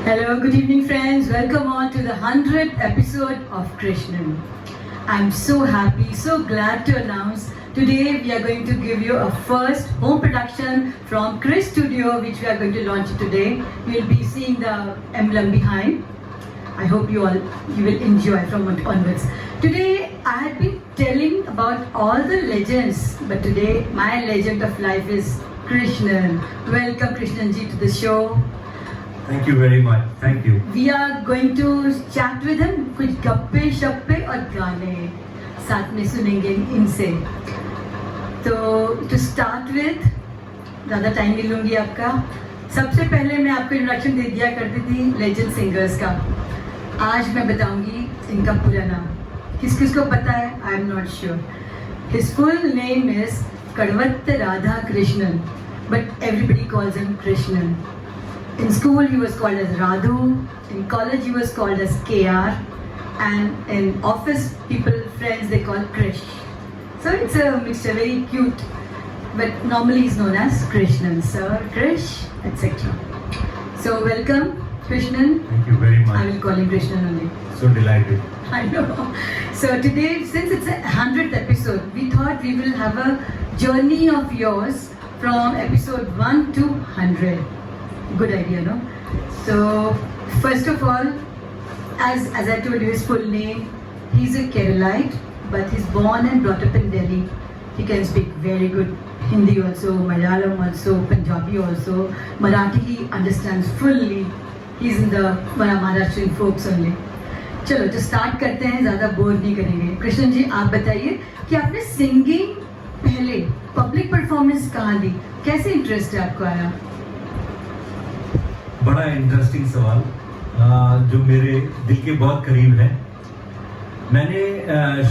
Hello, good evening friends. Welcome on to the 100th episode of Krishnan. I'm so happy, so glad to announce today we are going to give you a first home production from Chris Studio, which we are going to launch today. You'll be seeing the emblem behind. I hope you will enjoy from onwards. Today I had been telling about all the legends, but today my legend of life is Krishnan. Welcome Krishnan ji to the show. Thank you very much. Thank you. We are going to chat with him. कुछ गप्पे शप्पे और गाने साथ में सुनेंगे इनसे. तो to start with, ज़्यादा टाइम नहीं लूँगी आपका. सबसे पहले मैं आपको इंट्रोडक्शन दे दिया करती थी लेजेंड सिंगर्स का. आज मैं बताऊँगी इनका पूरा नाम. किस किस को पता है? I am not sure. His full name is Kadvat Radha Krishnan, but everybody calls him Krishnan. In school he was called as Radhu, in college he was called as KR, and in office people, friends, they call Krish. So it's a mixture, very cute, but normally he's known as Krishnan, Sir, Krish, etc. So welcome Krishnan. Thank you very much. I will call him Krishnan only. So delighted. I know. So today, since it's a 100th episode, we thought we will have a journey of yours from episode 1 to 100. Good idea, no? So, first of all, as I told you his full name, he's a Keralite, but he's born and brought up in Delhi. He can speak very good Hindi also, Malayalam also, Punjabi also, Marathi he understands fully. He's in the Maharashtrian folks only. चलो तो start करते हैं, ज़्यादा bore नहीं करेंगे. कृष्णन जी आप बताइए कि आपने सिंगिंग पहले पब्लिक परफॉर्मेंस कहाँ दी, कैसे इंटरेस्ट है आपको आया? बड़ा इंटरेस्टिंग सवाल जो मेरे दिल के बहुत करीब है. मैंने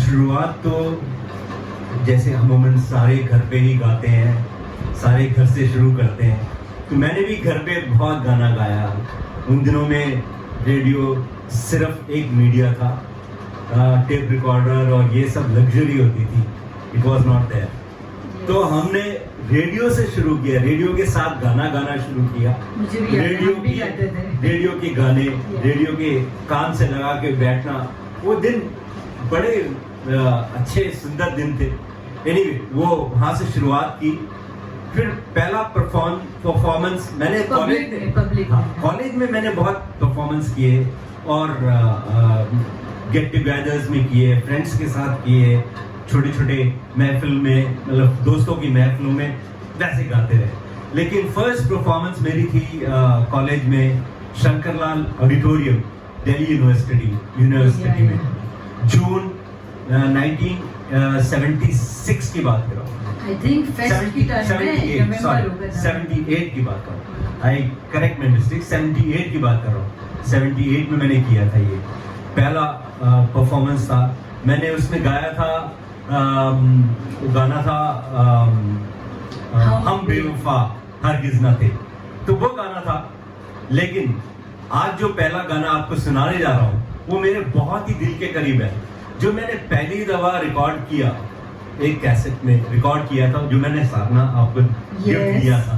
शुरुआत तो जैसे अमूमन सारे घर पे ही गाते हैं, सारे घर से शुरू करते हैं, तो मैंने भी घर पे बहुत गाना गाया. उन दिनों में रेडियो सिर्फ एक मीडिया था, टेप रिकॉर्डर और ये सब लग्जरी होती थी. It was not there. तो हमने रेडियो से शुरू किया, रेडियो के साथ गाना गाना शुरू किया. रेडियो के गाने, रेडियो के कान से लगा के बैठना, वो दिन बड़े अच्छे सुंदर दिन थे. एनीवे वो वहाँ से शुरुआत की. फिर पहला परफॉर्मेंस मैंने कॉलेज में मैंने बहुत परफॉर्मेंस किए और गेट टुगेदर्स में किए, फ्रेंड्स के साथ किए, छोटे छोटे महफिल में, मतलब दोस्तों की महफिलों में वैसे गाते रहे. लेकिन फर्स्ट परफॉर्मेंस मेरी थी कॉलेज में शंकरलाल ऑडिटोरियम, दिल्ली यूनिवर्सिटी में, जून 1976 की बात कर रहा हूँ. I think 78 की बात कर रहा हूँ. आई करेक्ट माय मिस्टेक, 78 की बात कर रहा हूँ. 78 में मैंने किया था ये पहला परफॉर्मेंस था. मैंने उसमें गाया था, गाना था हम बेवफा हरगिज़ न थे, तो वो गाना था. लेकिन आज जो पहला गाना आपको सुनाने जा रहा हूँ वो मेरे बहुत ही दिल के करीब है. जो मैंने पहली दफा रिकॉर्ड किया, एक कैसेट में रिकॉर्ड किया था, जो मैंने साधना आपको गिफ्ट दिया था,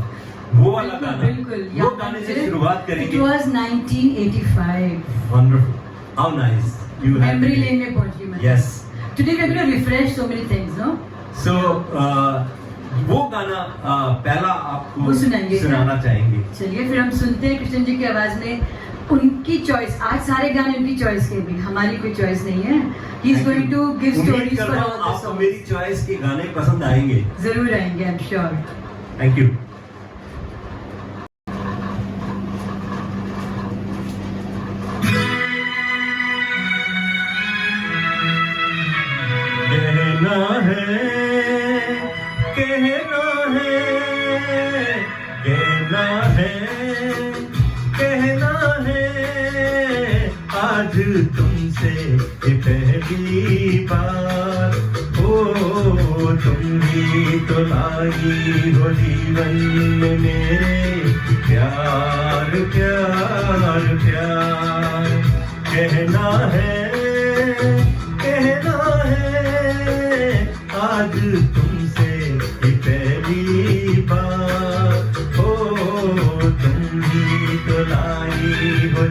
वो वाला गाना, वो गाने से शुरुआत करेंगे. It was 1985. Wonderful. How nice. You have memory lane में पहुंची मैं. Yes. Today we are going to refresh so many things, no? So वो गाना पहला आपको सुनाना चाहेंगे. चलिए फिर हम सुनते हैं कृष्ण जी की आवाज में. उनकी चॉइस, आज सारे गाने उनकी चॉइस के भी, हमारी कोई चॉइस नहीं है. He is going to give stories for all the songs. आपको मेरी चॉइस के गाने पसंद आएंगे. जरूर आएंगे, I am sure. Thank you. आज तुमसे पहली बार हो, तुम ही तो लाई हो जीवन में मेरे. प्यार प्यार प्यार कहना है आज तुमसे पहली बार हो, तुम ही तो लाई हो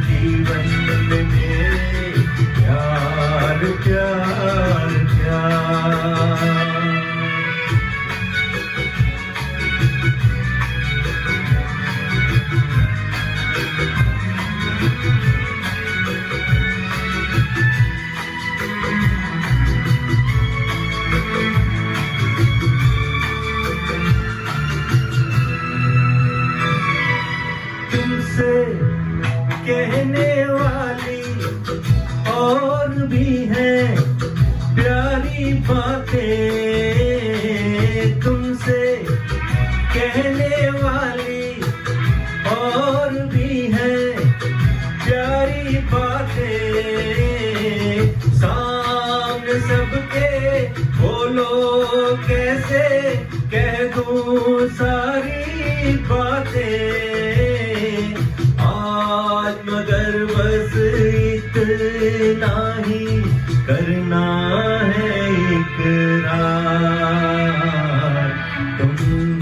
तुम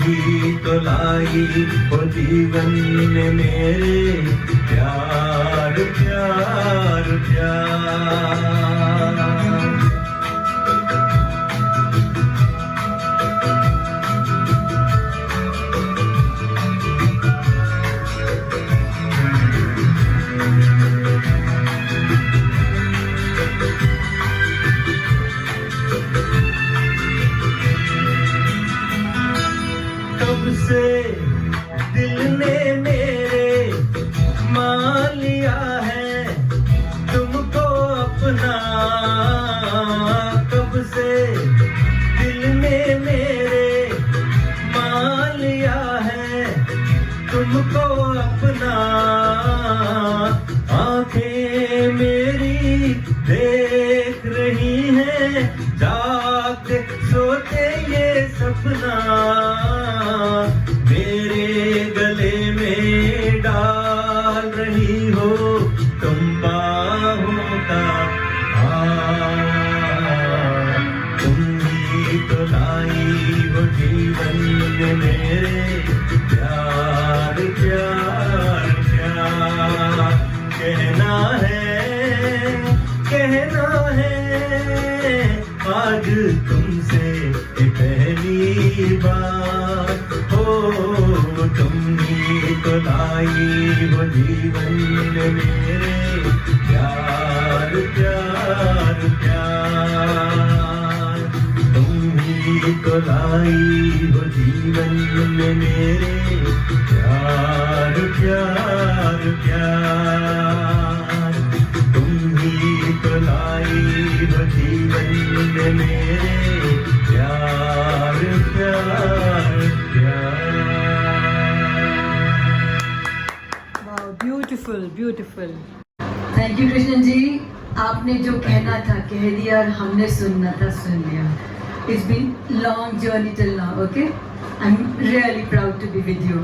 ही तो लाई हो जीवन में मेरे प्यार प्यार प्यार। कब से दिल ने मेरे मान लिया है तुमको अपना, कब से दिल ने मेरे मान लिया है तुमको अपना। आंखें मेरी देख रही हैं जागते सोते ये सपना, मेरे गले में डाल रही हो तुम बाहों का हार। तुम ही तो लाई हो जीवन में मेरे प्यार प्यार प्यार। कहना है आज तुमसे ये पहली बार हो। तुम ही तो लाई हो जीवन में मेरे प्यार प्यार प्यार। तुम ही तो लाई हो जीवन में मेरे प्यार प्यार प्यार। तुम ही तो लाई हो जीवन में मेरे प्यार प्यार प्यार। वाह, beautiful beautiful. Thank you Krishnan ji, आपने जो कहना था कह दिया और हमने सुनना था सुन लिया। It's been long journey till now, okay. I am really proud to be with you.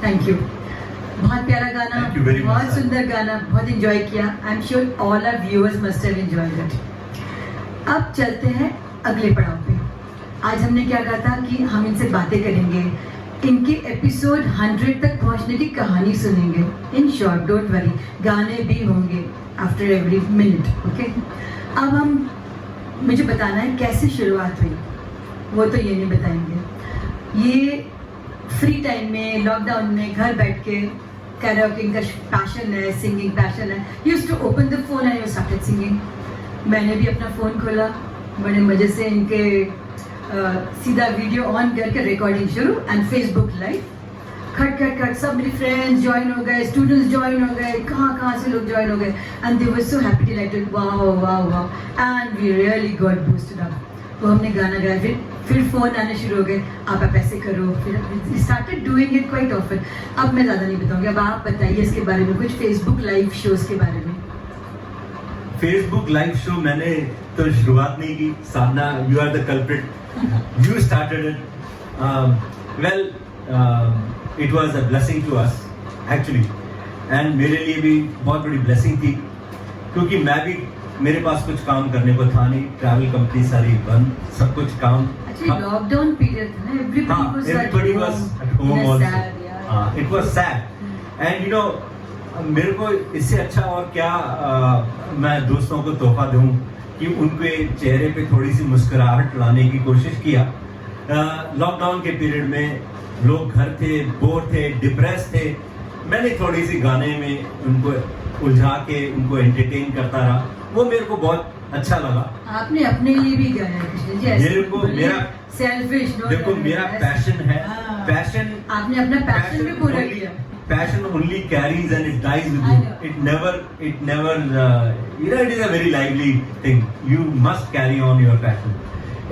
Thank you. बहुत प्यारा गाना, Thank you very much, बहुत sir. सुंदर गाना, बहुत एंजॉय किया। I am sure all our viewers must have enjoyed it. अब चलते हैं अगले पड़ाव पे। आज हमने क्या कहा था कि हम इनसे बातें करेंगे, इनके एपिसोड 100 तक पहुंचने की कहानी सुनेंगे। इन शॉर्ट, डोंट वरी, गाने भी होंगे आफ्टर एवरी मिनट, ओके। अब हम मुझे बताना है कैसे शुरुआत हुई, वो तो ये नहीं बताएंगे। ये फ्री टाइम में, लॉकडाउन में घर बैठ के कैरोकिंग का पैशन है, सिंगिंग पैशन है। Used to open the phone and you started singing. मैंने भी अपना फ़ोन खोला, बड़े मज़े से इनके सीधा वीडियो ऑन करके रिकॉर्डिंग शुरू एंड फेसबुक लाइव। खट खट खट सब मेरे फ्रेंड्स ज्वाइन हो गए, स्टूडेंट्स ज्वाइन हो गए, कहाँ से लोग ज्वाइन हो गए and they were so happy delighted. वाह वाह वाह, and we really got boosted up. तो हमने गाना गाया, फिर फ़ोन आने शुरू हो गए, आप ऐसे करो, फिर started doing it quite often. अब मैं ज़्यादा नहीं बताऊँगी, अब आप बताइए इसके बारे में कुछ, फेसबुक लाइव शोज़ के बारे में। फेसबुक लाइव शो मैंने तो शुरुआत नहीं की, Sadhana, you are the culprit, you started it. Well, it was a blessing to us actually, and मेरे लिए भी बहुत बड़ी ब्लेसिंग थी, क्योंकि मैं भी, मेरे पास कुछ काम करने को था नहीं, ट्रैवल कंपनी सारी बंद, सब कुछ काम। लॉकडाउन पीरियड था ना, everybody was at home also. It was sad, and you know, मेरे को इससे अच्छा और क्या मैं दोस्तों को तोहफा दूं कि उनके चेहरे पे थोड़ी सी मुस्कुराहट लाने की कोशिश किया। लॉकडाउन के पीरियड में लोग घर थे, बोर थे, डिप्रेस थे, मैंने थोड़ी सी गाने में उनको उलझा के उनको एंटरटेन करता रहा, वो मेरे को बहुत अच्छा लगा। आपने अपने लिए भी गाया कृष्ण जी, मेरे को मेरा सेल्फिश, देखो मेरा पैशन है, पैशन, आपने अपना पैशन भी पूरा किया। Passion only carries and it dies with you. It never, you know, it is a very lively thing. You must carry on your passion.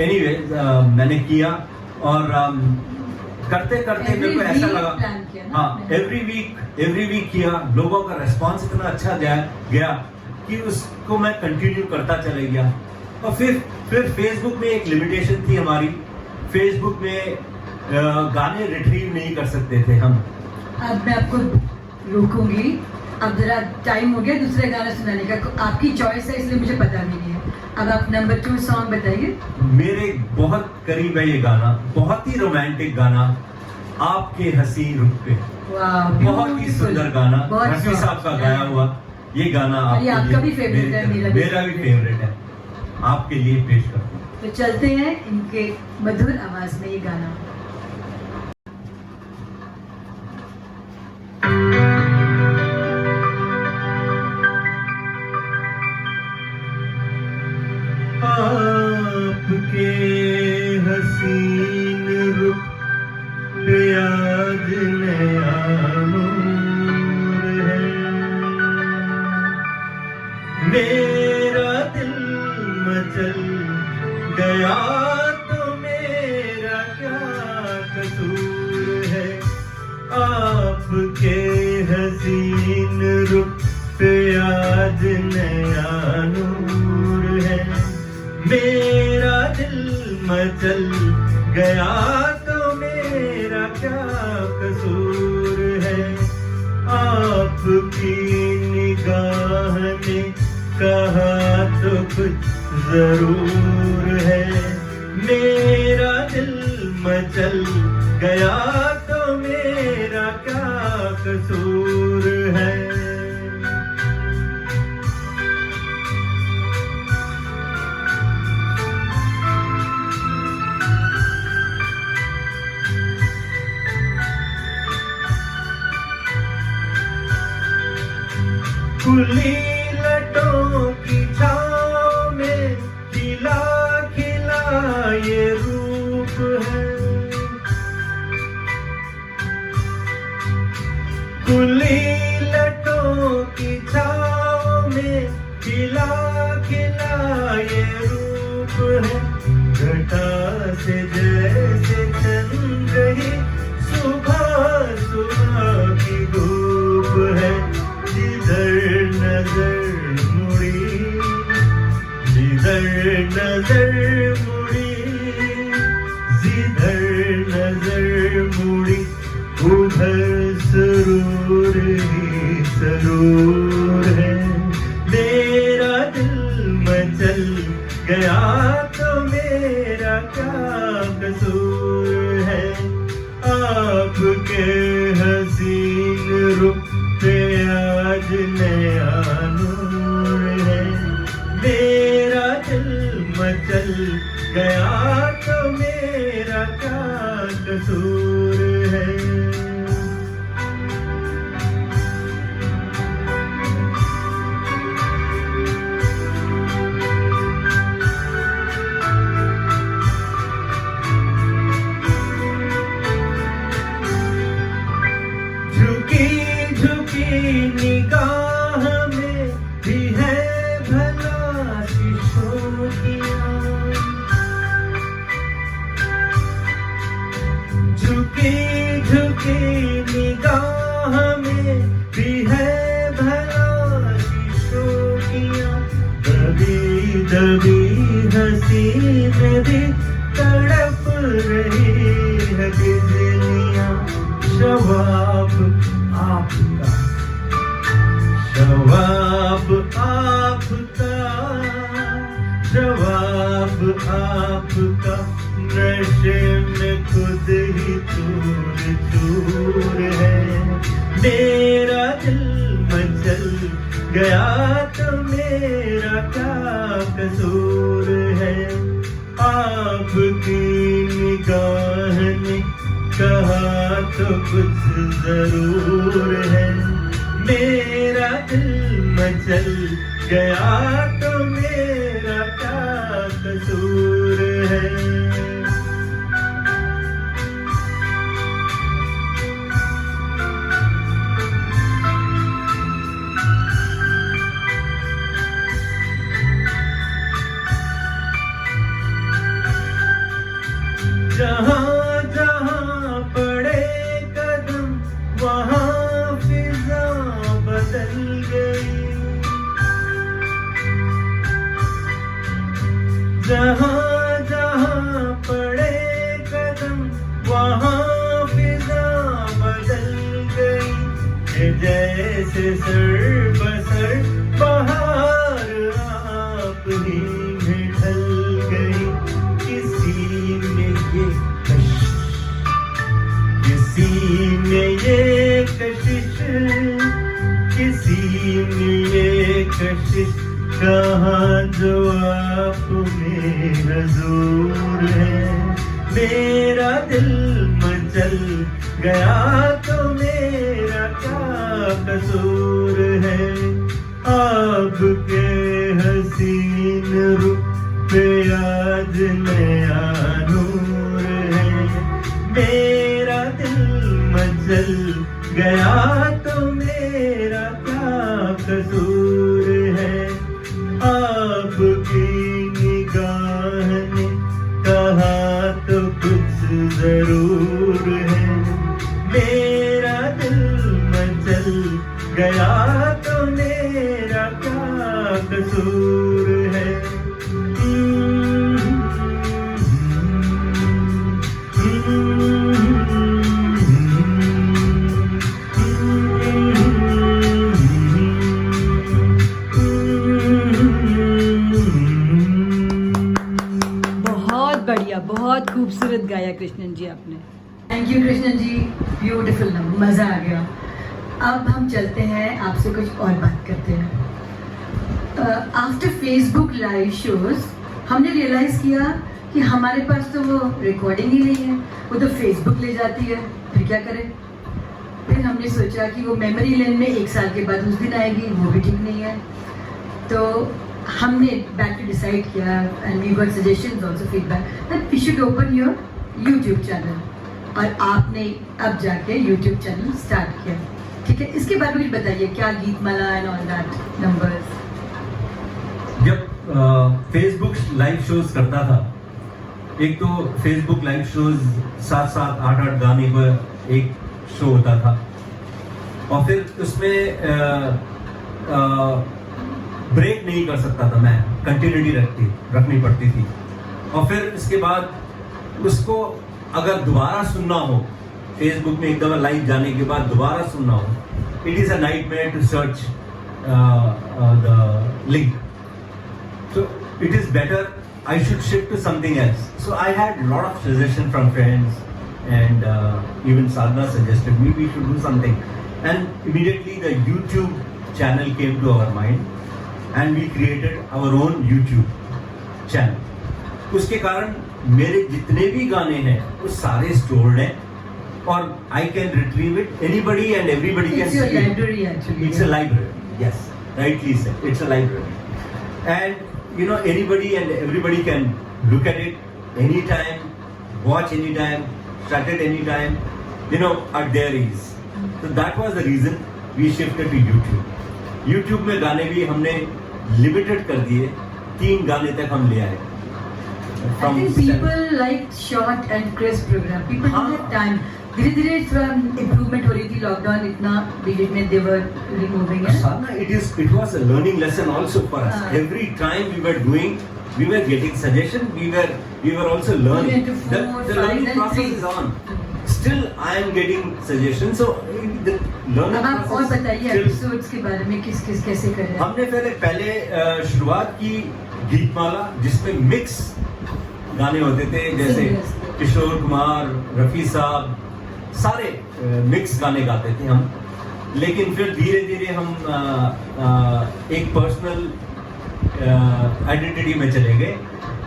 Anyways, मैंने किया और करते करते मेरे को ऐसा लगा, हाँ, every week किया, लोगों का response इतना अच्छा गया कि उसको मैं कंटिन्यू करता चले गया। और फिर Facebook में एक लिमिटेशन थी हमारी, Facebook में गाने रिट्रीव नहीं कर सकते थे हम। अब मैं आपको रोकूंगी, अब जरा टाइम हो गया दूसरा गाना सुनाने का, आपकी चॉइस है इसलिए मुझे पता नहीं है। अब आप नंबर 2 सॉन्ग बताइए। मेरे बहुत करीब है ये गाना, बहुत ही रोमांटिक गाना, आपके हंसी रुख पे। वाह, बहुत ही beautiful, सुंदर गाना, बहुत रफी soft, साहब का गाया हुआ ये गाना और ये आपके आपका लिए- भी favorite है, मेरा भी फेवरेट है, आपके लिए पेश करता हूँ। तो चलते हैं इनके मधुर आवाज में ये गाना। आपके हसीन रुख पे आज नया नूर है, मेरा दिल मचल गया तो मेरा क्या कसूर है। आपके हसीन रुख पे आज नया नूर है, मेरा दिल मचल गया तो मेरा क्या कसूर है। आपकी निगाह ने कहा तो कुछ जरूर है, मेरा दिल मचल गया तो मेरा क्या कसूर है। खुली लटों की छाँव में खिला खिला ये रूप है, खुली लटों की छाँव में खिला खिला ये रूप है। घटा से जैसे चल रही सुबह सुबह की धूप है, जिधर नजर मुड़ी, जिधर नजर मुड़ी, जिधर नजर मुड़ी, उधर सरूर ही सरूर है। मेरा दिल मचल गया तो मेरा क्या कसूर है। आपके हसीन रुख पे आज नया नूर है, मेरा दिल मचल गया तो मेरा क्या कसूर है। झुकी झुकी निगाह में भी है भला शिशोकियाँ, झुकी झुकी निगाह में भी है भला शिशोकियाँ। दबी दबी हंसी में भी तड़प रही है बिजलियाँ। जवाब आपका, जवाब आपका, जवाब आपका, नशे में खुद ही चूर चूर है। मेरा दिल मचल गया तो मेरा क्या कसूर है। आपकी निगाह ने कहा तो कुछ जरूर है, मेरा दिल मचल गया तो मेरा क्या कसूर है। जहाँ जहाँ पड़े कदम वहाँ फिजा बदल गई, जहाँ जहाँ सर बसर बहार आप ही में ढल गई किसी में ये किसी में ये कशिश किसी में ये कशिश कहाँ जो आप में हजूर है मेरा दिल मचल गया तो मेरा क्या कसूर है आपके हसीन रूप पे आज नया नूर है मेरा दिल मचल गया तो मेरा क्या कसूर है आपकी निगाह ने कहा तो कुछ जरूर है मेरा दिल मचल गया तो मेरा क्या कसूर है बहुत खूबसूरत गाया कृष्णन जी आपने। Thank you Krishnan ji, beautiful number, मज़ा आ गया। अब हम चलते हैं आपसे कुछ और बात करते हैं। आफ्टर फेसबुक लाइव शोज हमने रियलाइज़ किया कि हमारे पास तो वो रिकॉर्डिंग ही नहीं है, वो तो फेसबुक ले जाती है, फिर क्या करें। फिर हमने सोचा कि वो मेमोरी लेन में 1 साल के बाद उस दिन आएगी, वो भी ठीक नहीं है। तो हमने बैक टू डिसाइड किया and we got suggestions also feedback that we should open your YouTube channel, और आपने अब जाके यूट्यूब चैनल स्टार्ट किया, ठीक है। इसके बारे में कुछ बताइए, क्या Geetmala and all that numbers. जब फेसबुक लाइव शोज करता था, एक तो फेसबुक लाइव शोज 7-7, 8-8 गाने पर एक शो होता था, और फिर उसमें ब्रेक नहीं कर सकता था मैं, कंटिन्यूटी रखनी पड़ती थी। और फिर इसके बाद उसको अगर दोबारा सुनना हो, फेसबुक में एक दफा लाइव जाने के बाद दोबारा सुनना हो, it is a nightmare to search the link, so it is better I should shift to something else. So I had a lot of suggestions from friends, and even Sadhna suggested me we should do something, and immediately the YouTube channel came to our mind and we created our own YouTube channel. उसके कारण मेरे जितने भी गाने हैं वो सारे stored हैं, और I can retrieve it. Anybody and everybody can see it. It's your library actually. It's a library. Yes, rightly said. It's a library. And you know, anybody and everybody can look at it anytime, watch anytime, start it anytime, you know, at their ease. So that was the reason we shifted to YouTube. YouTube में गाने भी हमने limited कर दिए, 3 गाने तक हम ले आए। I think people like short and crisp program. People don't have time. धीरे-धीरे इम्प्रूवमेंट हो रही थी, लॉकडाउन इतना पीरियड में they were removing it. Sadhana, it was a learning lesson also for us. Every time we were doing, we were getting suggestion, we were also learning. The learning process is on. Still I am getting suggestions, so the learning अब आप और process बताइए still- episodes के बारे में, किस कैसे कर रहे हैं। हमने पहले शुरुआत की गीतमाला, जिसमें मिक्स गाने होते थे, जैसे Singers. किशोर कुमार, रफी साहब, सारे मिक्स गाने गाते थे हम। लेकिन फिर धीरे धीरे हम एक पर्सनल आइडेंटिटी में चले गए,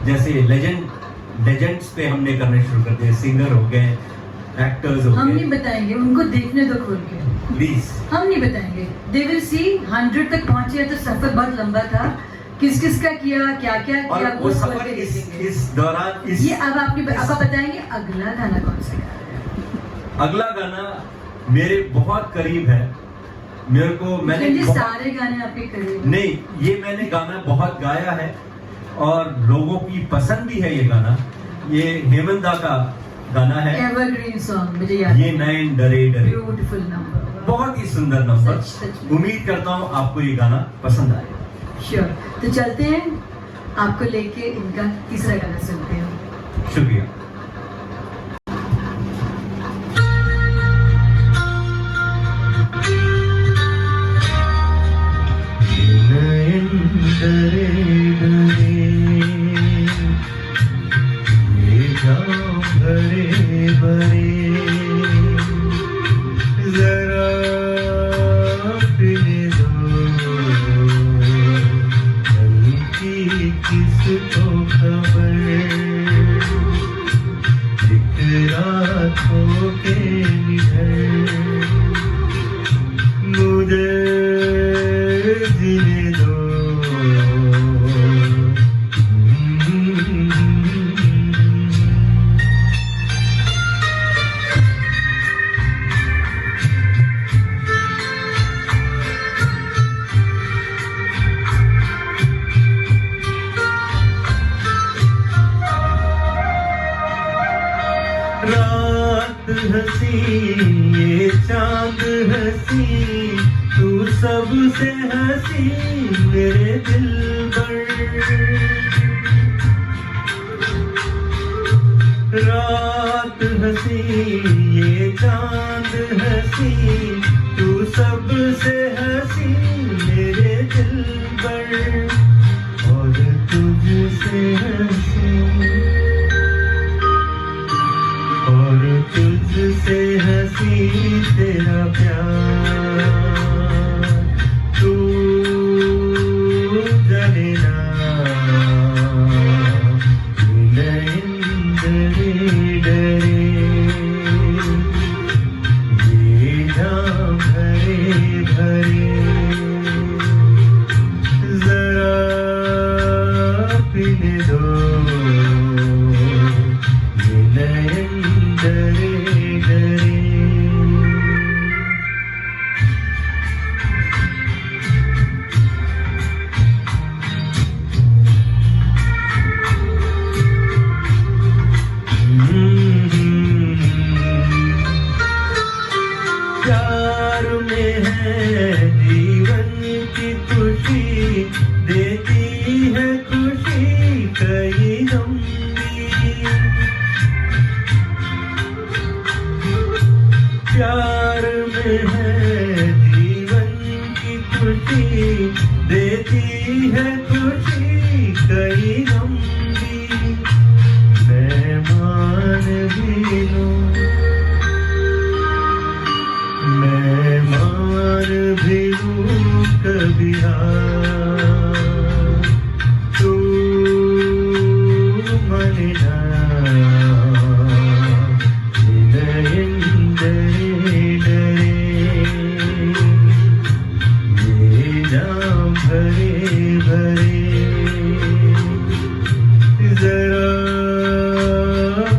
जैसे लेजेंड्स पे हमने करने शुरू कर दिए, सिंगर हो गए, एक्टर्स हो हम गए। नहीं बताएंगे, उनको देखने दो खोल के, प्लीज। हम नहीं बताएंगे। दे विल सी 100 तक पहुंचे तो सफर बहुत लंबा था, किस किस का किया, क्या क्या और किया, वो खोल सफर के देखेंगे। इस दौरान ये अब आप बताएंगे अगला गाना कौन सा गा रहे हैं। अगला गाना मेरे बहुत करीब है, मेरे को मैंने सारे गाने आपके करीब हैं। नहीं, ये मैंने गाना बहुत गाया है और लोगों की पसंद भी है ये गाना। ये हेमंत दा का गाना है, एवरग्रीन सॉन्ग, मुझे याद ये नैन डरे डरे। ब्यूटीफुल नंबर, बहुत ही सुंदर नंबर। सच में। उम्मीद करता हूँ आपको ये गाना पसंद आए। श्योर। तो चलते हैं, आपको लेके इनका तीसरा गाना सुनते हैं। शुक्रिया। ये चांद हंसी तू सबसे हंसी मेरे दिलबर रात हंसी ये चांद हंसी तू सबसे हंसी मेरे दिलबर और तुझसे हंसी और तुझसे हंसी तेरा प्यार तू जाने ना डरे डरे ये जाम भरे भरे जरा पीने दो ये नयन डरे डरे प्यार में है जीवन की खुशी देती है खुशी कई गम की प्यार में है जीवन की खुशी देती है खुशी कई गम की मैं मान भी लूं मैं मान भी लूं कभी हार तू माने ना नयन डरे डरे ये जाम भरे भरे जरा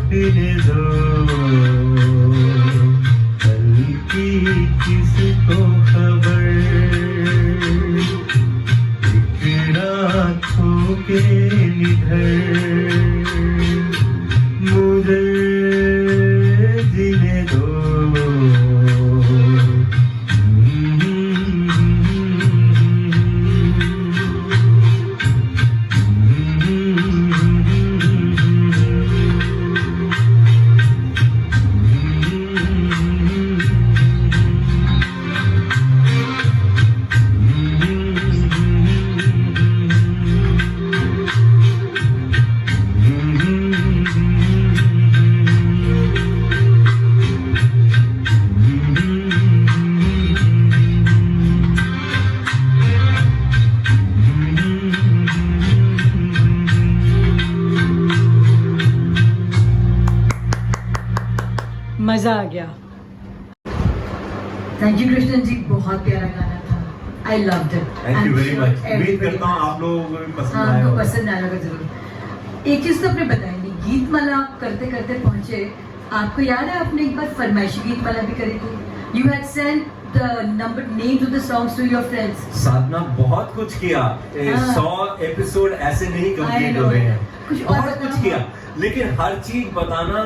पीने दो किसको खबर एक रातों के निधर मुझे जीने दो मजा आ गया। थैंक यू कृष्णन जी, बहुत प्यारा गाना था। I loved it. Thank you very much. उम्मीद करता हूँ आप लोगों को भी पसंद आया होगा। पसंद आया होगा जरूर। एक चीज तो आपने बताई नहीं, गीत माला आप करते करते पहुंचे, आपको याद है आपने एक बार फरमाइशी गीत माला भी करी थी? You had sent the number names of the songs to your friends. Sadhana बहुत कुछ किया। 100 एपिसोड ऐसे नहीं कंप्लीट हो रहे हैं, बहुत कुछ किया, लेकिन हर चीज बताना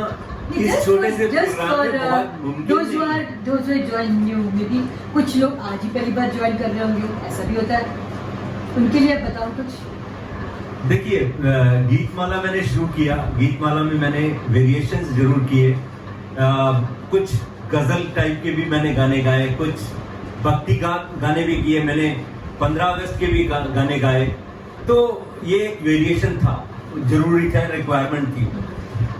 इस छोटे से प्रोग्राम में बहुत मुमकिन नहीं। those who join new, maybe कुछ लोग आज ही पहली बार ज्वाइन कर रहे होंगे, ऐसा भी होता है, उनके लिए बताओ कुछ। देखिए, गीतमाला मैंने शुरू किया, गीतमाला में मैंने वेरिएशंस जरूर किए, कुछ गजल टाइप के भी मैंने गाने गाए, कुछ भक्ति गाने भी किए मैंने, 15 अगस्त के भी गाने गाए। तो ये एक वेरिएशन था, जरूरी था, रिक्वायरमेंट थी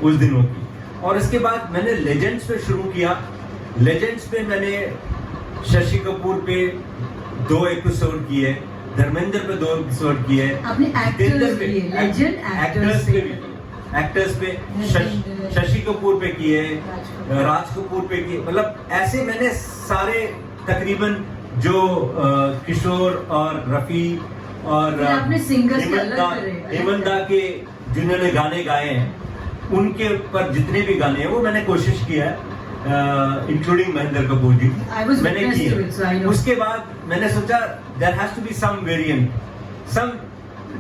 उस दिनों की। और इसके बाद मैंने लेजेंड्स पे शुरू किया। लेजेंड्स पे मैंने शशि कपूर पे 2 एपिसोड किए, धर्मेंद्र पे 2 एपिसोड किए, आपने एक्टर्स पे, लेजेंड एक्टर्स पे शशि कपूर पे किए, राज कपूर पे किए, मतलब ऐसे मैंने सारे तकरीबन जो किशोर और रफी और हेमंदा के जिन्होंने गाने गाए हैं, उनके ऊपर जितने भी गाने हैं वो मैंने कोशिश किया है, इंक्लूडिंग महेंद्र कपूर जी मैंने किए। उसके बाद मैंने सोचा there has to be some variant, some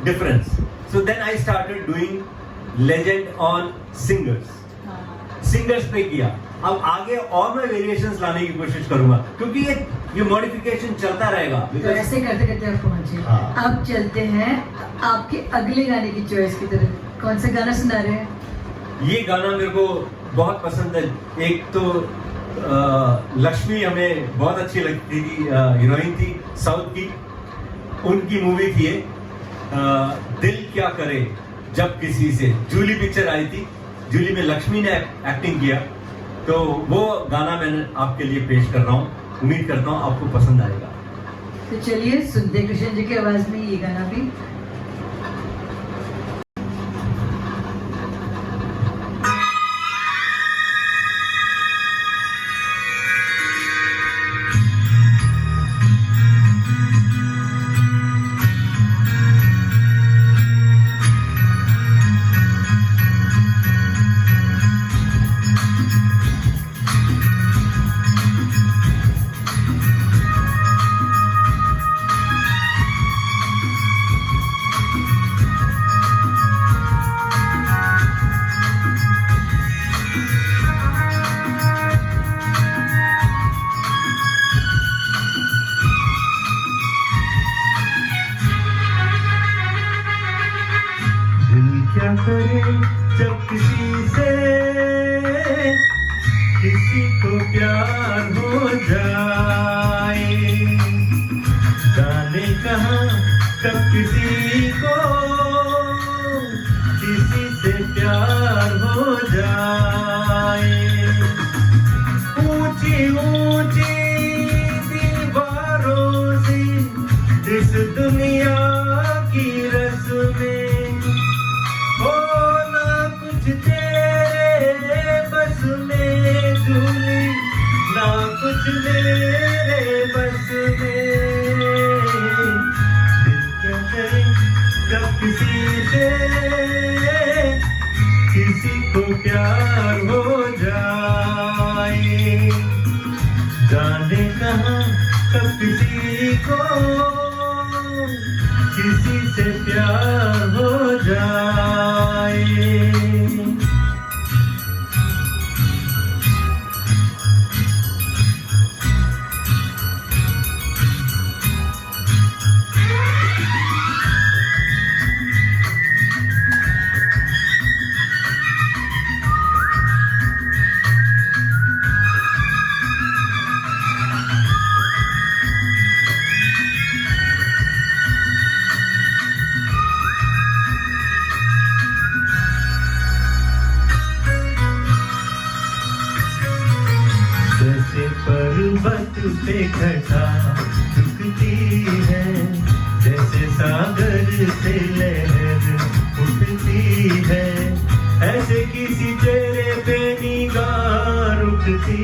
difference, so then I started doing legend on singers पे किया। अब आगे और मैं वेरिएशंस लाने की कोशिश करूंगा, क्योंकि ये मॉडिफिकेशन चलता रहेगा। तो ऐसे करते करते आप पहुंचे। हाँ। अब चलते हैं आपके अगले गाने की चॉइस की तरफ। कौन सा गाना सुना रहे हैं? ये गाना मेरे को बहुत पसंद है। एक तो लक्ष्मी हमें बहुत अच्छी लगती थी, हीरोइन थी साउथ की, उनकी मूवी थी ये, दिल क्या करे जब किसी से, जूली पिक्चर आई थी, जूली में लक्ष्मी ने एक्टिंग किया, तो वो गाना मैंने आपके लिए पेश कर रहा हूँ। उम्मीद करता हूँ आपको पसंद आएगा। तो चलिए सुनते हैं कृष्ण जी की आवाज में ये गाना भी। क्या करे जब किसी से किसी को प्यार हो जाए, जाने कहाँ कब किसी को किसी से प्यार हो जाए। ऊंची ऊंची दीवारों से इस दुनिया की रस्में, ना कुछ मेरे बस में। दिल क्या करे जब किसी से किसी को प्यार हो जाए, जाने कहाँ कब किसी को किसी से प्यार हो जाए। जैसे पर्वत पे घटा झुकती है, जैसे सागर से लहर उठती है, ऐसे किसी चेहरे पे निगाह रुकती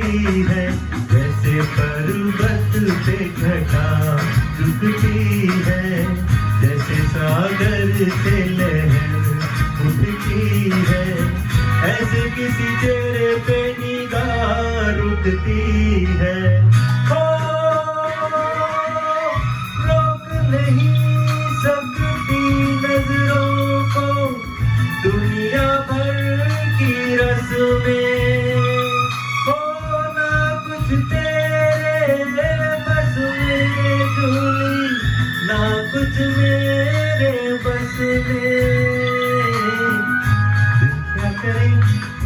है। जैसे पर्वत पे घटा झुकती है, जैसे सागर से लहर उठती है, ऐसे किसी चेहरे पे निगाह रुकती है। ओ, रोक नहीं सकती नजरों को दुनिया भर की रस्में, हो ना कुछ तेरे बस में झूली, ना कुछ मेरे बस में।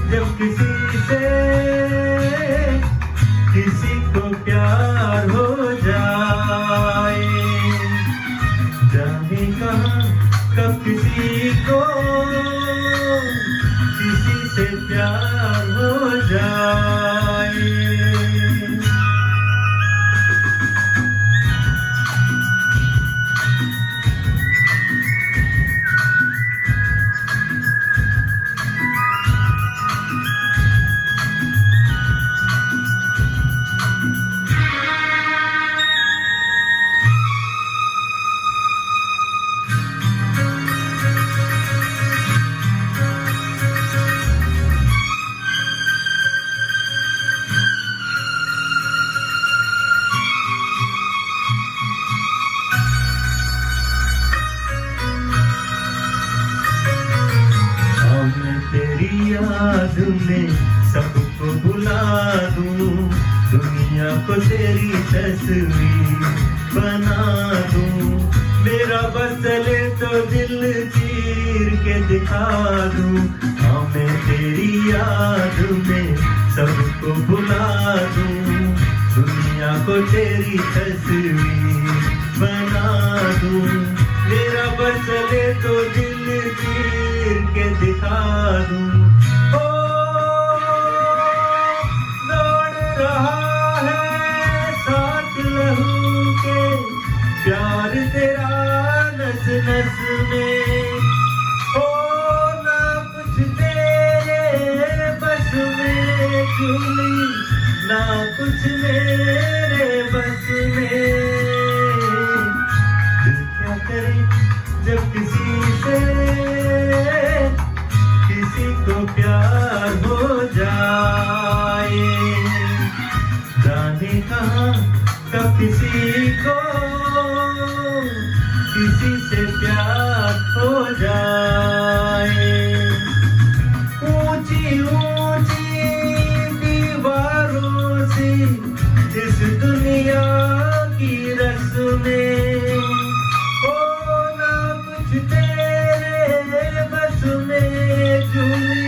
जब किसी से किसी को प्यार हो जाए, जाने कहाँ कब किसी को किसी से प्यार हो जाए। दुनिया को तेरी तस्वीर बना दूं, मेरा बस चले तो दिल चीर के दिखा दूं, हाँ मैं तेरी याद में सबको बुला दूं, दुनिया को तेरी तस्वीर बना दूं, मेरा बस चले तो दिल चीर के दिखा दूं। ओ दौड़ रहा है साथ लहू के प्यार तेरा नस नस में, ओ ना कुछ तेरे बस में चुनी, ना कुछ मेरे बस में। दिल क्या करे जब किसी को प्यार हो जाए, जाने कहाँ कब किसी से प्यार हो जाए। ऊंची ऊंची दीवारों से इस दुनिया की रस्में, ओ ना कुछ तेरे बस में चुनी,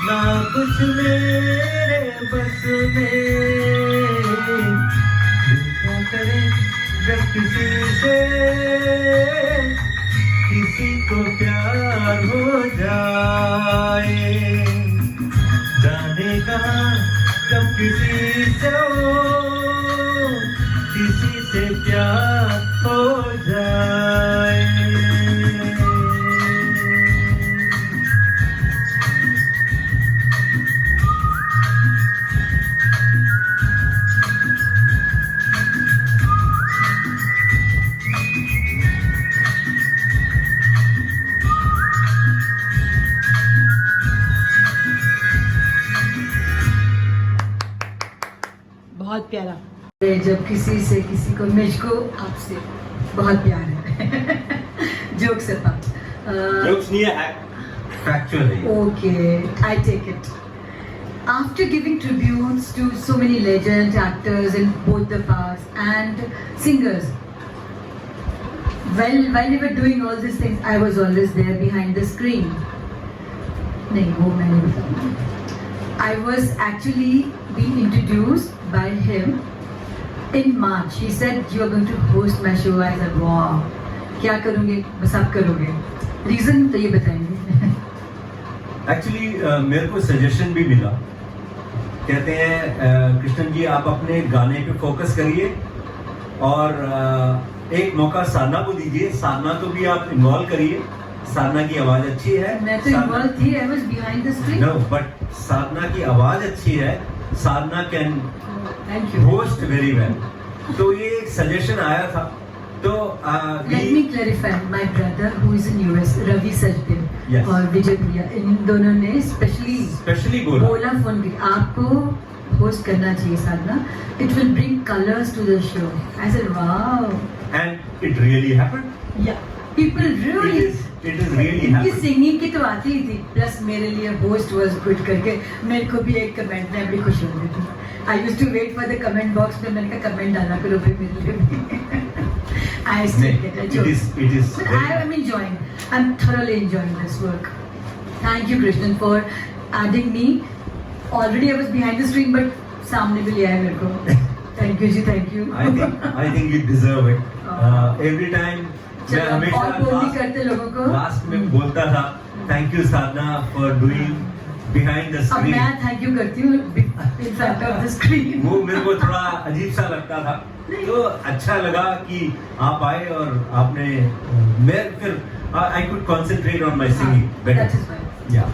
ना कुछ मेरे बस में। क्या करें जब किसी को प्यार हो जाए, जाने कहाँ जब किसी से प्यार हो जाए। बहुत प्यारा। जब किसी को मुझको आपसे बहुत प्यार है। जोक्स अपार्ट, जोक्स नहीं है, फैक्चुअल है। Okay, I take it. After giving tributes to so many legends, actors in both the past and singers, while they were doing all these things, I was always there behind the screen. नहीं, वो मैंने बताया। I was actually being introduced by him in March. He said, "You are going to host my show." I said, "Wow, क्या करोगे? बस आप करोगे." Reason तो ये बताएंगे। एक्चुअली मेरे को सजेशन भी मिला, कहते हैं कृष्णन जी आप अपने गाने पे फोकस करिए और एक मौका साधना को दीजिए, साधना को भी आप इन्वॉल्व करिए, साधना की आवाज अच्छी है। मैं तो इन्वॉल्व थी, I was behind the screen. No, but Sadhana की आवाज अच्छी है, Sadhana can Thank you. Host very well. तो ये एक सजेशन आया था, तो Let me clarify. My brother who is in US, Ravi Sajjan Yes. और विजय प्रिया, इन दोनों ने स्पेशली बोला फोन भी आपको होस्ट करना चाहिए साधना. It will bring colors to the show. I said wow. And it really happened. Yeah. People really. It is really इनकी happened. Singing की तो आती ही थी, प्लस मेरे लिए होस्ट वाज गुड करके मेरे को भी एक कमेंट में बड़ी खुशी होती थी. I used to wait for the comment box में, मैंने कहा कमेंट डाला करो भी मेरे लिए भी. I still get a joke. It is But I am enjoying. I'm thoroughly enjoying this work. Thank you, Krishnan, for adding me. Already I was behind the screen, but सामने भी लिया है मेरे को. Thank you ji, thank you. I think you deserve it. Every time मैं चलो, हमेशा और बोल नहीं करते लोगों को. लास्ट में बोलता था thank you Sadhana for doing behind the अब स्क्रीन। मैं थैंक यू करती हूँ in front of the screen. वो मेरे को थोड़ा अजीब सा लगता था, तो अच्छा लगा कि आप आए और आपने मैं फिर I could concentrate on my singing That is fine.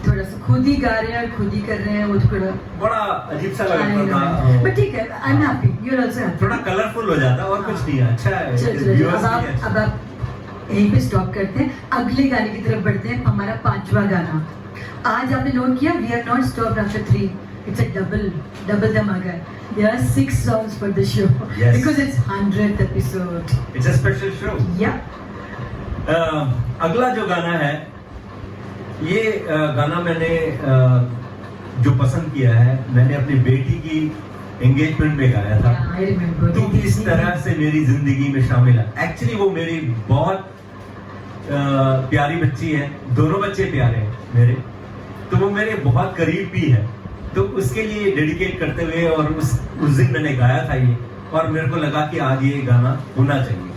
थोड़ा सा खुद ही गा रहे हैं और खुद ही कर रहे हैं, वो थोड़ा बड़ा अजीब सा लगता था, बट ठीक है. I am happy, you are also happy. थोड़ा कलरफुल हो जाता और कुछ नहीं है, अच्छा है। चलो Viewers अब के लिए अच्छा। आप यहीं पे स्टॉप करते हैं, अगले गाने की तरफ बढ़ते हैं. हमारा 5वां गाना. आज आपने नोट किया, we are not stop after 3. It's a double धमाका. There are 6 songs for the show. Yes. Because it's 100th episode. It's a special show. Yeah. अगला जो गाना है, ये गाना मैंने जो पसंद किया है, मैंने अपनी बेटी की एंगेजमेंट में गाया था। I remember. तो इस तरह से मेरी जिंदगी में शामिल है। एक्चुअली वो मेरी बहुत प्यारी बच्ची है, दोनों बच्चे प्यारे हैं मेरे, तो वो मेरे बहुत करीब भी है। तो उसके लिए डेडिकेट करते हुए और उस दिन मैंने गाया था ये, और मेरे को लगा कि आज ये गाना होना चाहिए,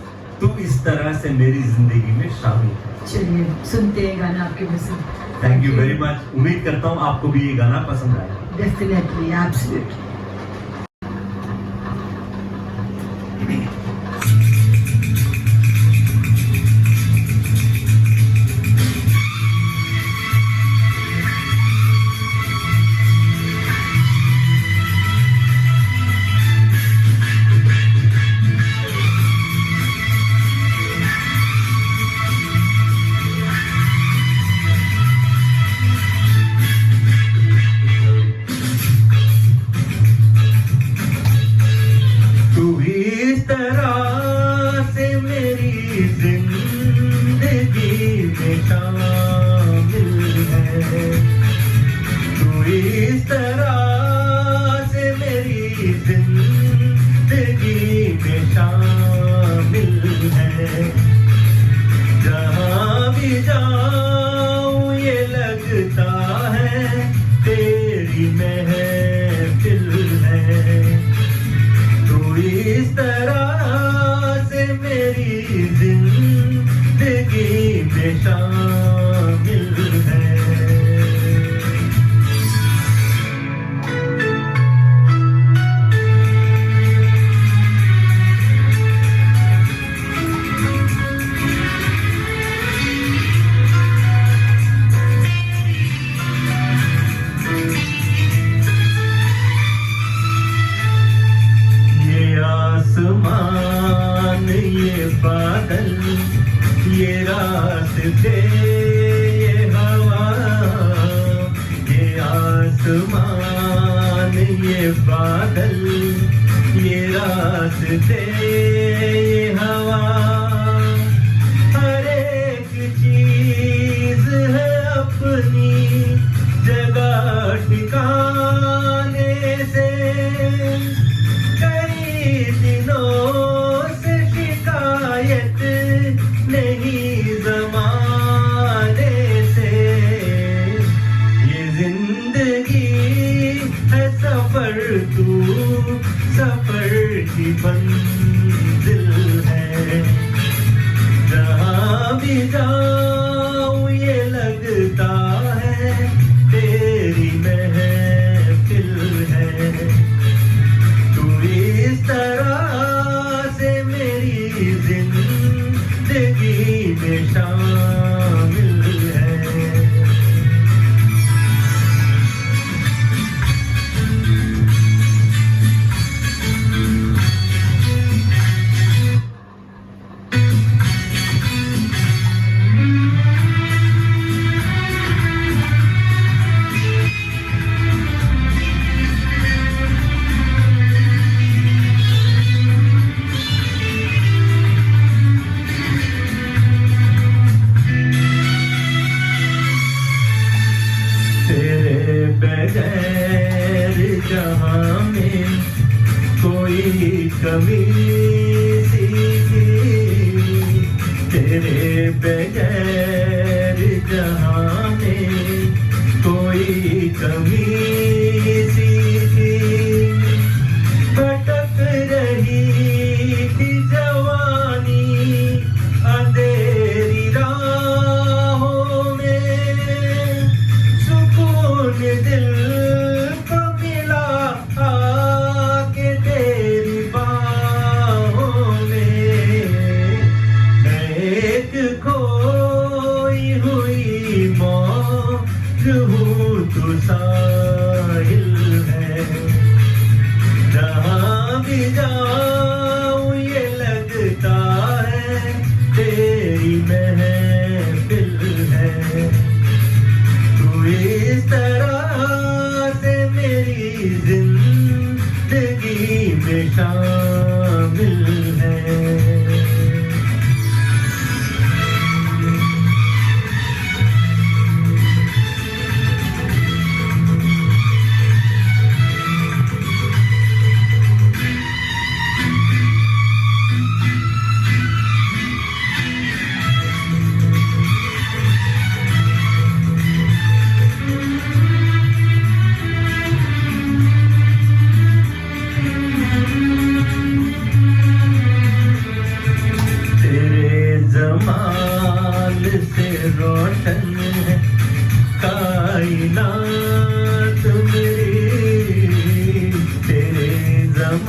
तो इस तरह से मेरी जिंदगी में शामिल है। चलिए सुनते हैं गाना आपके मुंह से। Thank you very much. उम्मीद करता हूँ आपको भी ये गाना पसंद आएगा। Definitely, absolutely.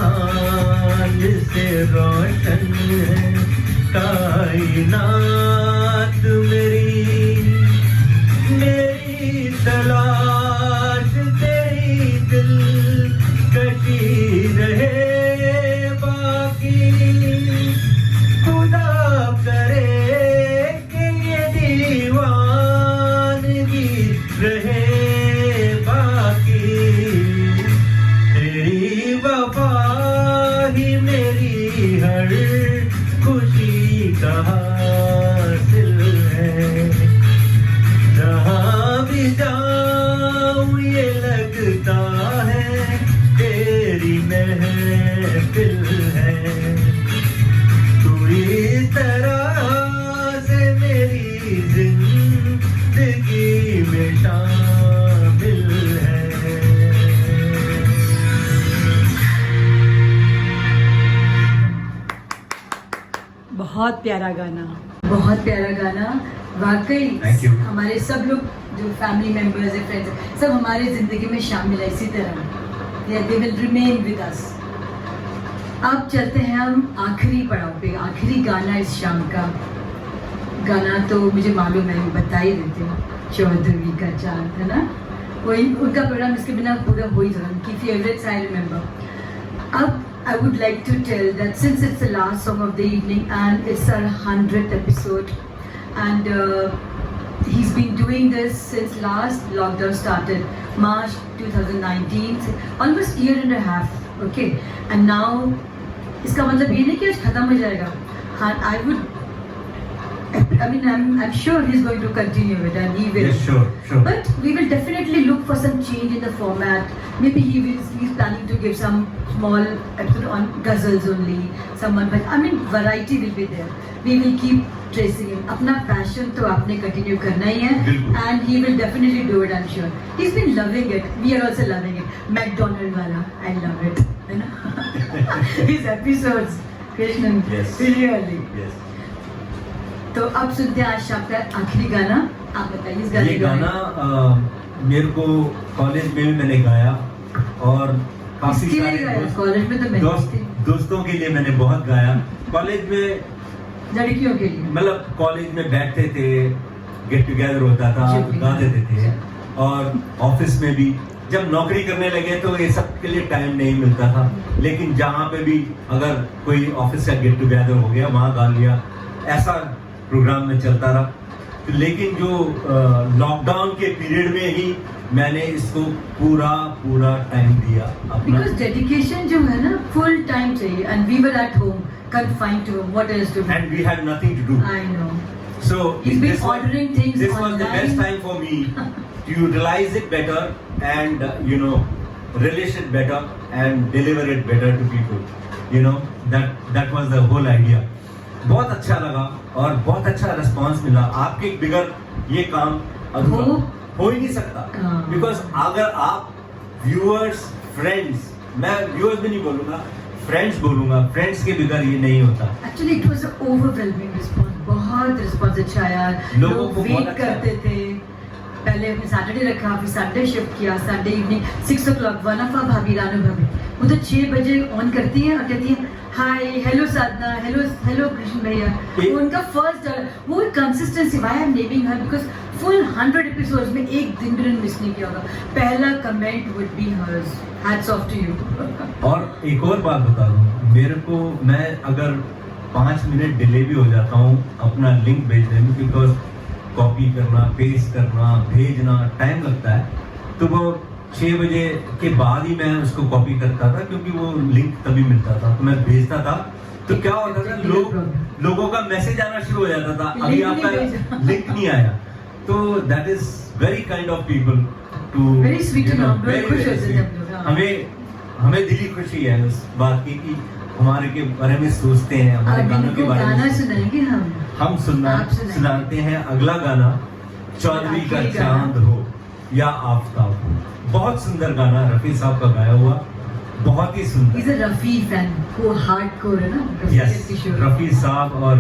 जहान से रोशन है कायनात मेरी तलाश तेरी दिल कशी रहे बाकी खुदा करे कि ये दीवानगी रहे बाकी तेरी वफा ही मेरी हर खुशी का हासिल है जहाँ भी जाऊँ ये लगता है तेरी महफिल है तू इस तरह से मेरी जिंदगी में शामिल है बहुत प्यारा गाना। बहुत प्यारा गाना वाकई। Thank you. हमारे सब लोग जो फैमिली मेंबर्स है, फ्रेंड्स, सब हमारे जिंदगी में शामिल है इसी तरह। They will remain with us. अब चलते हैं हम आखिरी पड़ाव पे, आखिरी गाना इस शाम का। गाना तो मुझे मालूम है, बता ही देते हैं, चौधरी का चांद, है ना? वही उनका प्रोग्राम, इसके बिना पूरा हो ही जाता, उनकी फेवरेट्स आई रिमेंबर। अब I would like to tell that since it's the last song of the evening and it's our 100th episode, and he's been doing this since last lockdown started, March 2019, almost year and a half, okay? And now, इसका मतलब ये नहीं कि आज खत्म हो जाएगा. I would, I mean, I'm sure he's going to continue it, and he will. Yes, sure. But we will definitely look for some change in the format. Maybe he's planning to give some small episode on ghazals only, someone, but I mean variety will be there. We will keep tracing him. अपना passion तो आपने continue करना ही है, and he will definitely do it, I'm sure. He's been loving it. We are also loving it. McDonald वाला, I love it. है ना? His episodes, Krishnan, Yes. really. Yes. तो अब सुनते हैं आज शाम का आखिरी गाना। आप बताइए इस गाने ये के बारे में। गाना मेरे को कॉलेज में भी मैंने गाया और काफी किसके लिए सारे गाया? कॉलेज में तो मैं थी। दोस्तों के लिए मैंने बहुत गाया। कॉलेज में लड़कियों के लिए। मतलब कॉलेज में बैठते थे, गेट टुगेदर होता था, गा देते थे। और ऑफिस में भी जब नौकरी करने लगे तो ये सब के लिए टाइम नहीं मिलता था, लेकिन जहाँ पे भी अगर कोई ऑफिस का गेट टुगेदर हो गया वहाँ गा लिया, ऐसा प्रोग्राम में चलता रहा। लेकिन जो लॉकडाउन के पीरियड में ही मैंने इसको पूरा टाइम दिया अपना। Because dedication जो है ना, full time चाहिए, and we were at home, confined to home. What else to do? And we had nothing to do. I know. So He's been ordering things this was the online. best time for me to utilize it better and relish it better and deliver it better to people. That was the whole idea. बहुत अच्छा लगा और बहुत अच्छा response मिला। आपके बिगर ये काम अधूरा हो ही नहीं सकता, बिकॉज अगर आप व्यूअर्स, फ्रेंड्स, मैं व्यूअर्स भी नहीं बोलूंगा, फ्रेंड्स बोलूंगा, फ्रेंड्स के बिगर ये नहीं होता। Actually, it was an overwhelming response. बहुत रिस्पॉन्स अच्छा आया। लोगों लोग को बहुत वेट अच्छा करते थे। पहले हमने सैटरडे रखा, फिर संडे शिफ्ट किया, संडे इवनिंग 6 o'clock वनफा भाभी, रानू भाभी, वो तो 6 बजे ऑन करती हैं और कहती हैं hi, hello Sadhana, hello Krishna भैया। वो उनका फर्स्ट, वो consistency, why I am naming her, because full 100 episodes में एक दिन भी मिस नहीं किया होगा। पहला comment would be hers. Hats off to you. और एक और बात बता दूं, मेरे को, मैं अगर 5 मिनट डिले भी हो जाता हूँ अपना लिंक भेजने में, बिकॉज कॉपी करना, पेस्ट करना, भेजना टाइम लगता है, तो वो 6 बजे के बाद ही मैं उसको कॉपी करता था, क्योंकि वो लिंक तभी मिलता था, तो मैं भेजता था। तो क्या होता था, लोगों का मैसेज आना शुरू हो जाता था, अभी आपका लिंक नहीं आया। तो that is very kind of people too, very sweet, हमें दिली खुशी है उस बात की कि हमारे के बारे में सोचते हैं, हमारे गानों के बारे में। गाना सुनाएंगे हम सुनाते हैं अगला गाना, चौधरी का चांद हो या आफताब हो। बहुत सुंदर गाना, रफी साहब का गाया हुआ, बहुत ही सुंदर। He's a Rafi fan, वो हार्डकोर है ना। यस, रफी साहब और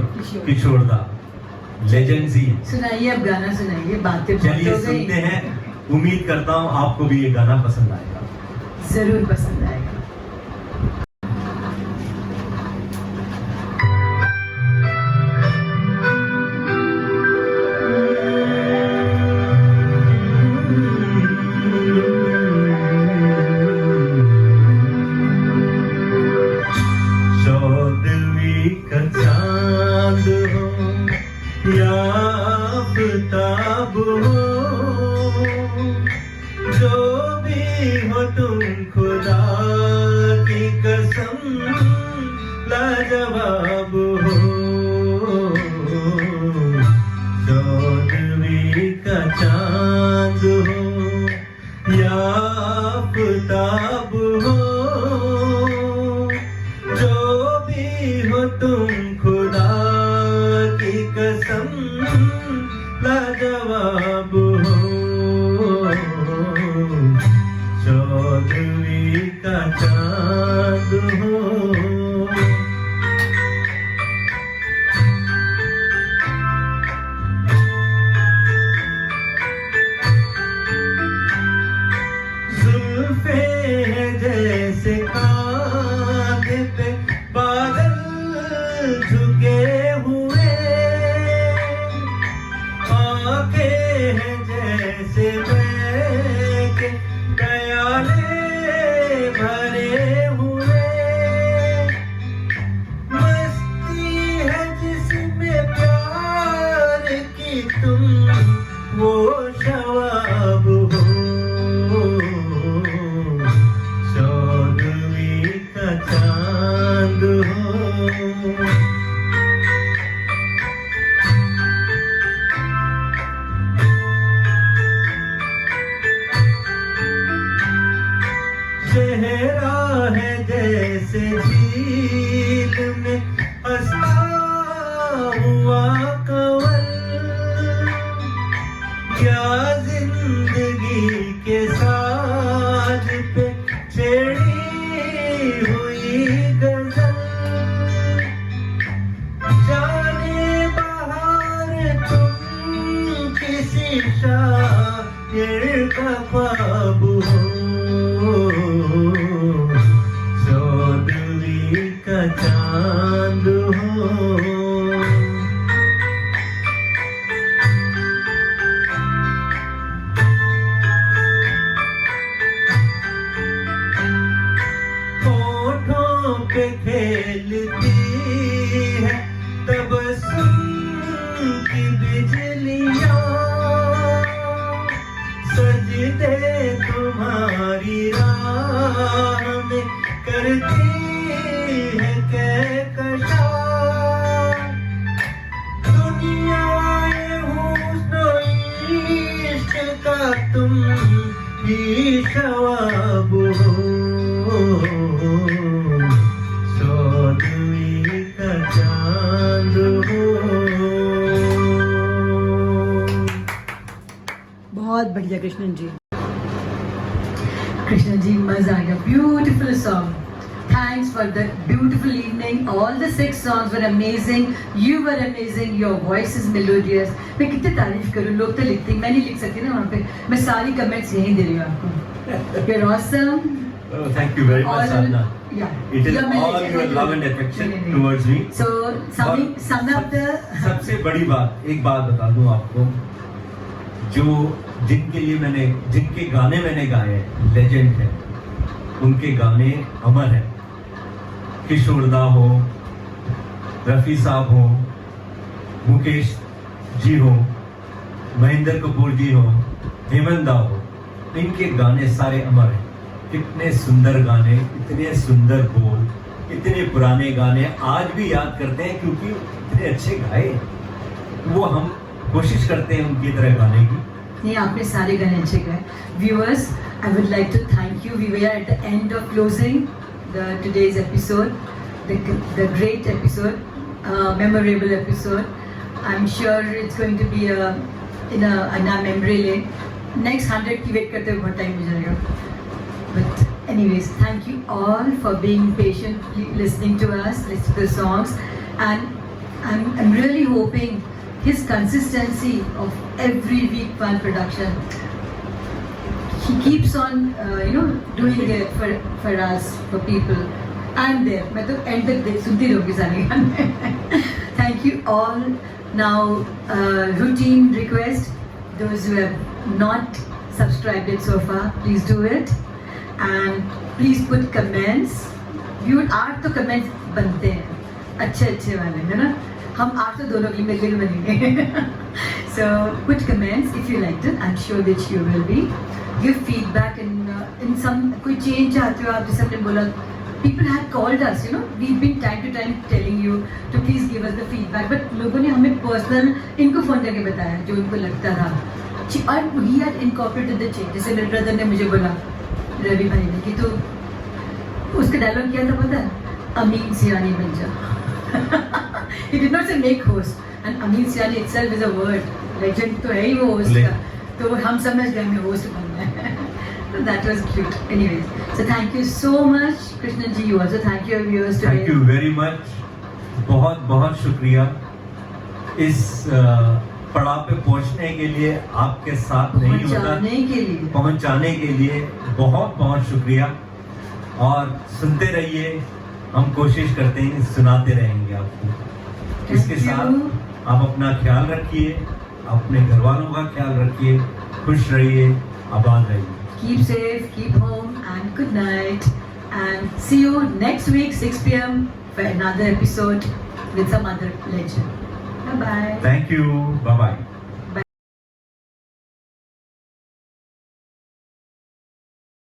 किशोर दा लेजेंड्स ही। सुनाइए अब गाना, सुनाइए, बातें चलिए सुनते हैं। उम्मीद करता हूँ आपको भी ये गाना पसंद आएगा। जरूर पसंद आएगा। लाजवाब हो, चौदहवीं का चांद हो या आफताब हो, जो भी हो तुम खुदा की कसम लाजवाब हो, चौदहवीं का चांद हो। जुल्फे हैं जैसे कांधे पे बादल झुके हुए, आंखें हैं जैसे के प्याले भरे हुए, मस्ती है जिसमें प्यार की तुम वो शवाब हो, चौदहवीं का चांद हो। चेहरा है जैसे झील में हंसता हुआ कंवल, क्या जिंदगी के साज पे छेड़ी हुई गजल, जाने बहार तुम किसी शायर का ख्वाब हो, चौदहवीं का चांद हो। होठों पे खेलती है तबस्सुम की बिजलियां, सजदे तुम्हारी राह में करती है कहकशा, दुनियाए हुस्न इश्क का तुम ही शवाब हो, चौदहवीं का चांद हो। बहुत बढ़िया कृष्णन जी। Krishna ji, maza aa gaya. Beautiful song. Thanks for the beautiful evening. All the 6 songs were amazing. You were amazing. Your voice is melodious. मैं कितनी तारीफ करूँ, लोग तो लिखते हैं, मैं नहीं लिख सकती ना वहाँ पे. मैं सारी कमेंट्स यहीं दे रही हूँ आपको. You're awesome. Oh, thank you very much, Sadhana. Yeah. It is You're all melodious. your love and affection नहीं, नहीं. towards me. So sum up the. सबसे बड़ी बात, एक बात बता दूं आपको, जो जिनके गाने मैंने गाए लेजेंड है, उनके गाने अमर हैं। किशोरदा हो, रफी साहब हो, मुकेश जी हो, महेंद्र कपूर जी हो, हेमंत दा हो, इनके गाने सारे अमर हैं। कितने सुंदर गाने, इतने सुंदर बोल, इतने पुराने गाने आज भी याद करते हैं क्योंकि इतने अच्छे गाए। वो हम कोशिश करते हैं उनकी तरह गाने की। नहीं, आपने सारे गाने अच्छे गाए. Viewers, I would like to thank you. We were at the end of closing today's episode, the great episode, memorable episode. I'm sure it's going to be in a memory lane. Next 100 की wait करते हुए बहुत time हो जाएगा. But anyways, thank you all for being patiently listening to us, listening to the songs, and I'm really hoping his consistency of every week one production. He keeps on, doing it for us, for people. I'm there. मैं तो end तक सुनती रहूँगी सारे गाने. Thank you all. Now, routine request: those who have not subscribed it so far, please do it, and please put comments. Viewer, 8 तो comments बनते हैं, अच्छे वाले, है ना? हम 8 तो दोनों के लिए मिलके बनेंगे. So put comments if you liked it. I'm sure that you will be. Give feedback in some कोई change चाहते हो आप, जैसे आपने बोला people had called us, you know, we've been time to time telling you to please give us the feedback, but लोगों ने हमें personal इनको phone करके बताया जो उनको लगता था, and he had incorporated the change. जैसे मेरे brother ने मुझे बोला, रवि भाई ने, कि तू उसका dialogue क्या था पता है? अमीन सियानी बन जा. He did not say make host, and अमीन सियानी itself is a word, legend तो है ही वो host का, तो हम समझ गए हमें host बनना है. So that was cute. Anyways, so thank you so much, Krishnan ji. You also thank your viewers today. Thank you very much, बहुत बहुत शुक्रिया. इस पड़ाव पे पहुंचने के लिए आपके साथ नहीं होता, पहुंचाने के लिए बहुत बहुत शुक्रिया. और सुनते रहिए, हम कोशिश करते हैं, सुनाते रहेंगे आपको. इसके साथ आप अपना ख्याल रखिए, अपने घर वालों का ख्याल रखिए, खुश रहिए, आबाद रहिए. Keep safe, keep home, and good night. And see you next week, 6 p.m. for another episode with some other legend. Bye bye. Thank you. Bye bye.